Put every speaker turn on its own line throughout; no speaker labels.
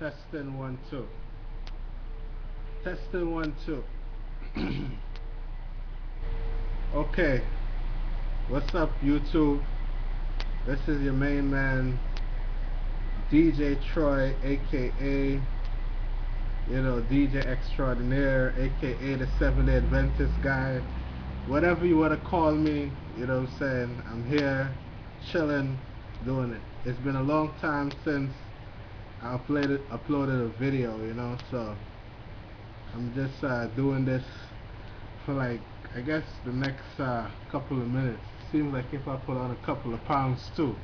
Testing one, two. Testing one, two. Okay, what's up, YouTube? This is your main man, DJ Troy, aka, DJ Extraordinaire, aka the Seventh day Adventist guy. Whatever you want to call me, you know what I'm saying? I'm here, chilling, doing it. It's been a long time since I uploaded a video, so I'm just doing this for like, I guess the next couple of minutes. Seems like if I put on a couple of pounds too.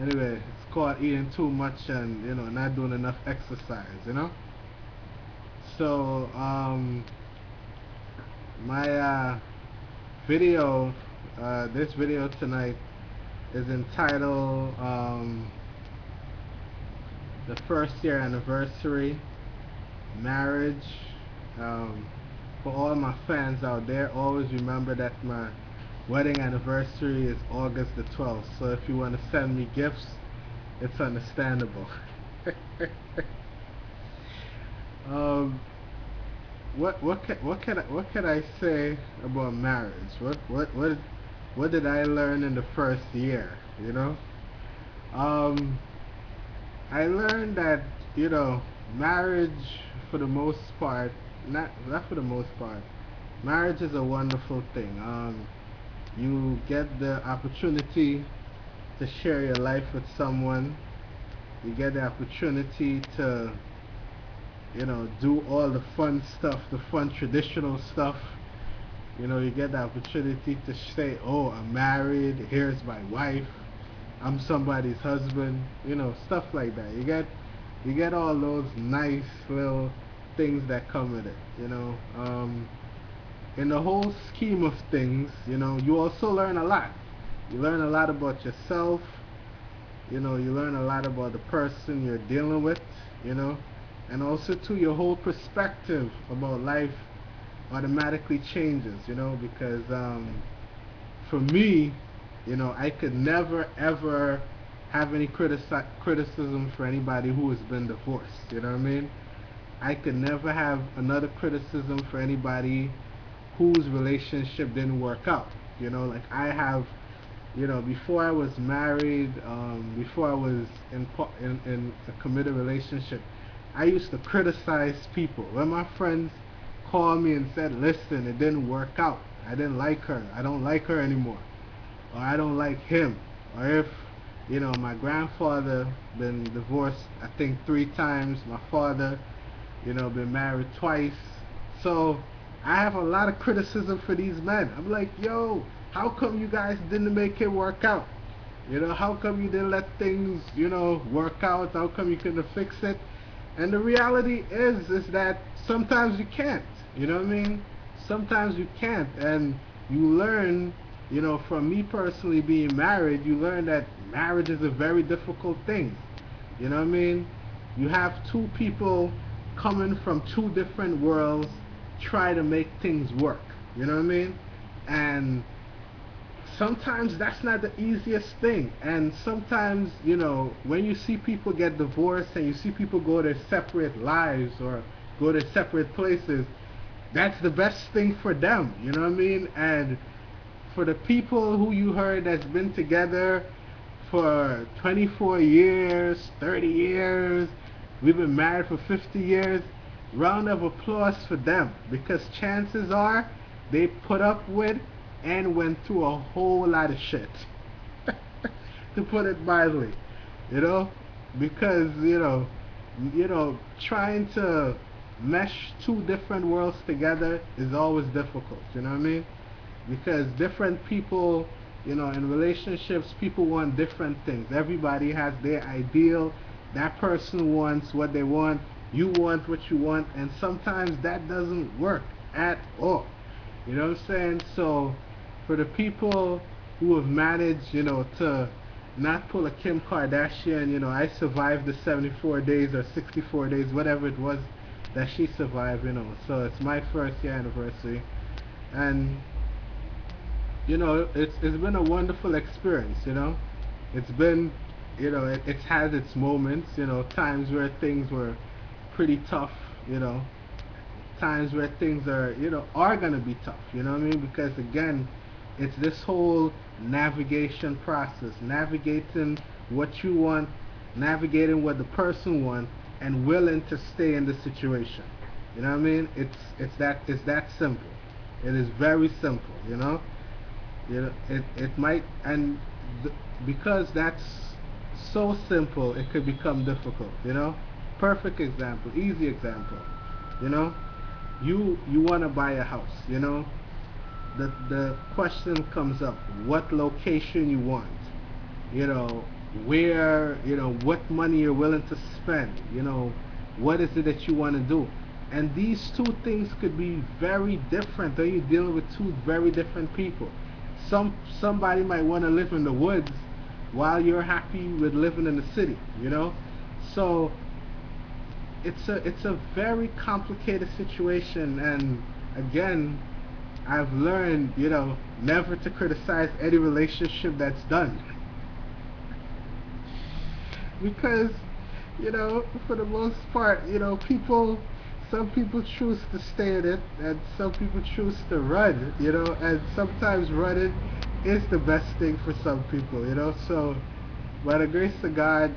Anyway, it's called eating too much and not doing enough exercise. So my video, this video tonight is entitled the first year anniversary marriage. Um, for all my fans out there, always remember that my wedding anniversary is August the 12th. So if you want to send me gifts, it's understandable. um, what can I say about marriage? What did I learn in the first year? You know, um, I learned that marriage for the most part, not for the most part, marriage is a wonderful thing. You get the opportunity to share your life with someone. You get the opportunity to do all the fun stuff, the fun traditional stuff. You get the opportunity to say, oh, I'm married, here's my wife, I'm somebody's husband, stuff like that. You get all those nice little things that come with it. In the whole scheme of things, you also learn a lot. You learn a lot about yourself. You learn a lot about the person you're dealing with. And also too, your whole perspective about life automatically changes. Because for me, I could never ever have any criticism for anybody who has been divorced. You know what I mean? I could never have another criticism for anybody whose relationship didn't work out. Like I have, before I was married, before I was in a committed relationship, I used to criticize people. When my friends called me and said, listen, it didn't work out, I didn't like her, I don't like her anymore, or I don't like him, or if my grandfather been divorced I think 3 times, my father been married twice, so I have a lot of criticism for these men. I'm like, yo, how come you guys didn't make it work out? How come you didn't let things work out? How come you couldn't fix it? And the reality is that sometimes you can't. You know what I mean? Sometimes you can't, and you learn, from me personally being married, you learn that marriage is a very difficult thing. You know what I mean? You have two people coming from two different worlds try to make things work. You know what I mean? And sometimes that's not the easiest thing. And sometimes, when you see people get divorced and you see people go their separate lives or go their separate places, that's the best thing for them. You know what I mean? And for the people who you heard that's been together for 24 years, 30 years, we've been married for 50 years, round of applause for them, because chances are they put up with and went through a whole lot of shit. To put it mildly, you know, because trying to mesh two different worlds together is always difficult. You know what I mean? Because different people, in relationships, people want different things. Everybody has their ideal. That person wants what they want. You want what you want, and sometimes that doesn't work at all. You know what I'm saying? So, for the people who have managed, to not pull a Kim Kardashian, I survived the 74 days or 64 days, whatever it was that she survived, So it's my first year anniversary, and it's been a wonderful experience. It's been it's had its moments, times where things were pretty tough, you know, times where things are gonna be tough, you know what I mean? Because again, it's this whole navigation process, navigating what you want, navigating what the person wants, and willing to stay in the situation. You know what I mean? It's that simple. It is very simple, you know? It might, and th- because that's so simple, it could become difficult, you know? Perfect example, easy example, you know? You want to buy a house, you know? The question comes up, what location you want, you know, where, what money you're willing to spend, what is it that you want to do. And these two things could be very different. Though you're dealing with two very different people. Somebody might want to live in the woods while you're happy with living in the city, So it's a very complicated situation, and again, I've learned, never to criticize any relationship that's done. Because, for the most part, some people choose to stay in it, and some people choose to run, and sometimes running is the best thing for some people, So, by the grace of God,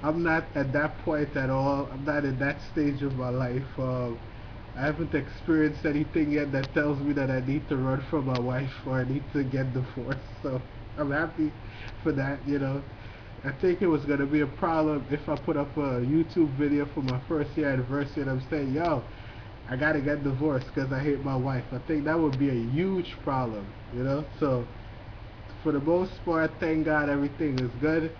I'm not at that point at all. I'm not in that stage of my life. I haven't experienced anything yet that tells me that I need to run from my wife or I need to get divorced. So I'm happy for that. I think it was going to be a problem if I put up a YouTube video for my first year anniversary and I'm saying, yo, I got to get divorced because I hate my wife. I think that would be a huge problem. So for the most part, thank God everything is good.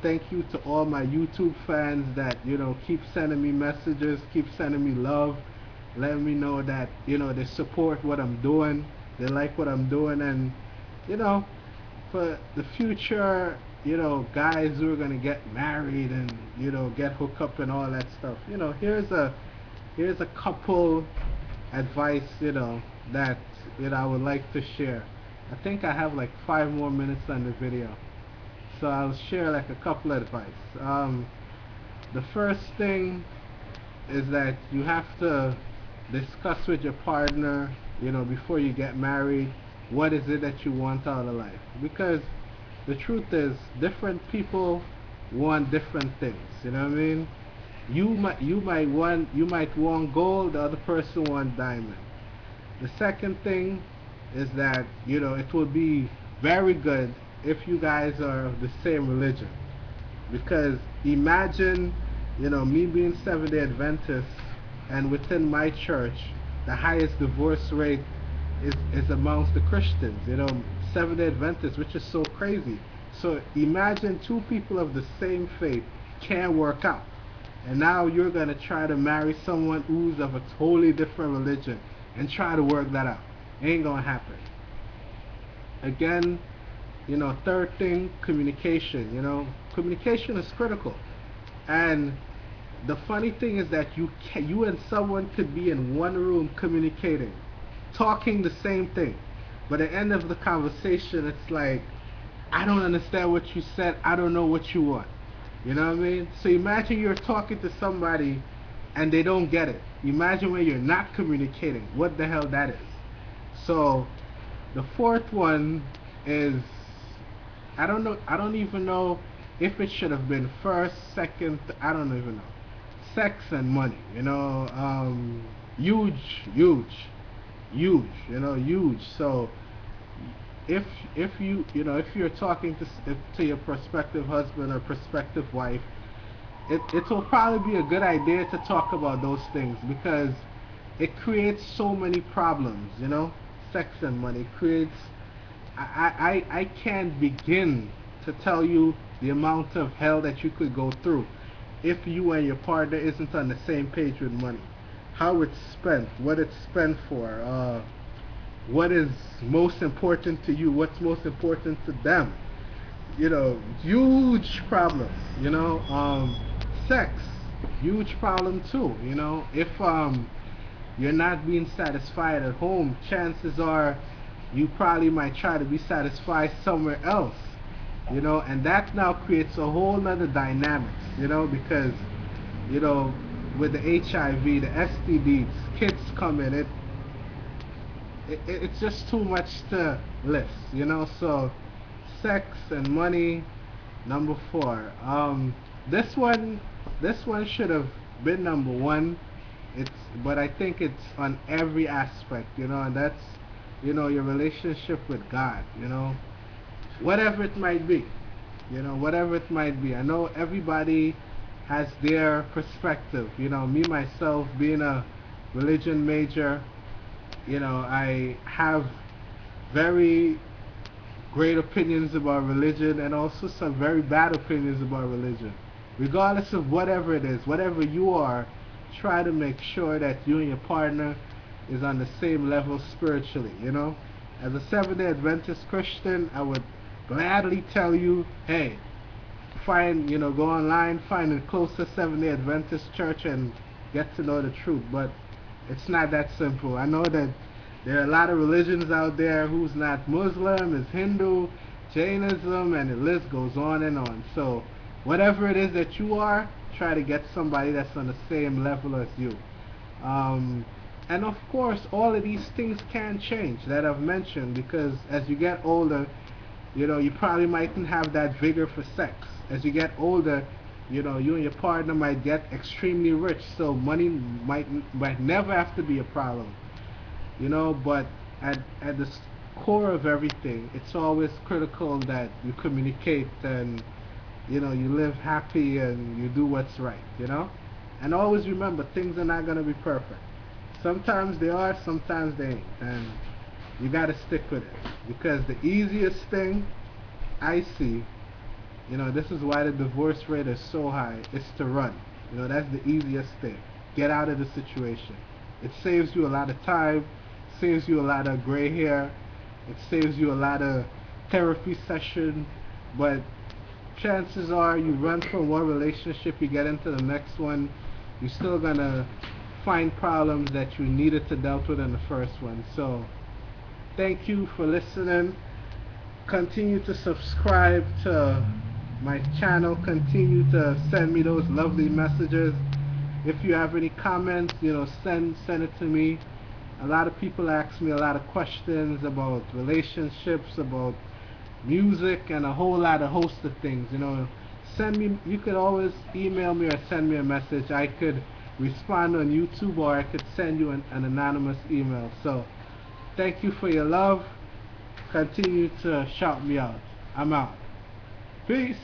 Thank you to all my YouTube fans that, keep sending me messages, keep sending me love, letting me know that, they support what I'm doing, they like what I'm doing, and, you know, for the future, guys who are going to get married and, get hooked up and all that stuff, here's a couple advice, that, I would like to share. I think I have like 5 more minutes on the video. So I'll share like a couple of advice. The first thing is that you have to discuss with your partner, before you get married, what is it that you want out of life. Because the truth is, different people want different things. You know what I mean? You might want gold, the other person want diamond. The second thing is that, it will be very good if you guys are of the same religion. Because imagine, me being Seventh-day Adventist, and within my church, the highest divorce rate is amongst the Christians, Seventh-day Adventists, which is so crazy. So imagine two people of the same faith can't work out. And now you're going to try to marry someone who's of a totally different religion and try to work that out. Ain't going to happen. Again, third thing, communication. Communication is critical. And the funny thing is that you and someone could be in one room communicating, talking the same thing, but at the end of the conversation, it's like, I don't understand what you said. I don't know what you want. You know what I mean? So imagine you're talking to somebody and they don't get it. Imagine when you're not communicating. What the hell that is. So the fourth one is, I don't know. I don't even know if it should have been first, second. I don't even know. Sex and money. Huge, huge, huge. Huge. So if you're talking to your prospective husband or prospective wife, it will probably be a good idea to talk about those things, because it creates so many problems. Sex and money creates, I can't begin to tell you the amount of hell that you could go through if you and your partner isn't on the same page with money. How it's spent, what it's spent for, what is most important to you, what's most important to them. Huge problems. Sex, huge problem too. If you're not being satisfied at home, chances are you probably might try to be satisfied somewhere else. and that now creates a whole nother dynamics, because, you know, with the HIV, the STDs, kids come in, it's just too much to list, so sex and money, number four. This one, this one should have been number one. It's, but I think it's on every aspect, and that's, your relationship with God, whatever it might be, whatever it might be. I know everybody has their perspective. Me myself being a religion major, I have very great opinions about religion and also some very bad opinions about religion. Regardless of whatever it is, whatever you are, try to make sure that you and your partner is on the same level spiritually, As a Seventh-day Adventist Christian, I would gladly tell you, hey, go online, find the closest Seventh-day Adventist church and get to know the truth. But it's not that simple. I know that there are a lot of religions out there who's not Muslim, is Hindu, Jainism, and the list goes on and on. So whatever it is that you are, try to get somebody that's on the same level as you. And of course, all of these things can change that I've mentioned, because as you get older, you probably mightn't have that vigor for sex. As you get older, you and your partner might get extremely rich, so money might never have to be a problem. But at the core of everything, it's always critical that you communicate and, you live happy and you do what's right, And always remember, things are not going to be perfect. Sometimes they are, sometimes they ain't. And you got to stick with it. Because the easiest thing I see, this is why the divorce rate is so high, is to run. That's the easiest thing. Get out of the situation. It saves you a lot of time, saves you a lot of gray hair, it saves you a lot of therapy session, but chances are you run from one relationship, you get into the next one, you're still gonna find problems that you needed to dealt with in the first one. So thank you for listening. Continue to subscribe to my channel, continue to send me those lovely messages. If you have any comments, send it to me. A lot of people ask me a lot of questions about relationships, about music, and a whole lot of host of things. Send me. You could always email me or send me a message. I could respond on YouTube, or I could send you an anonymous email. So thank you for your love. Continue to shout me out. I'm out. Peace.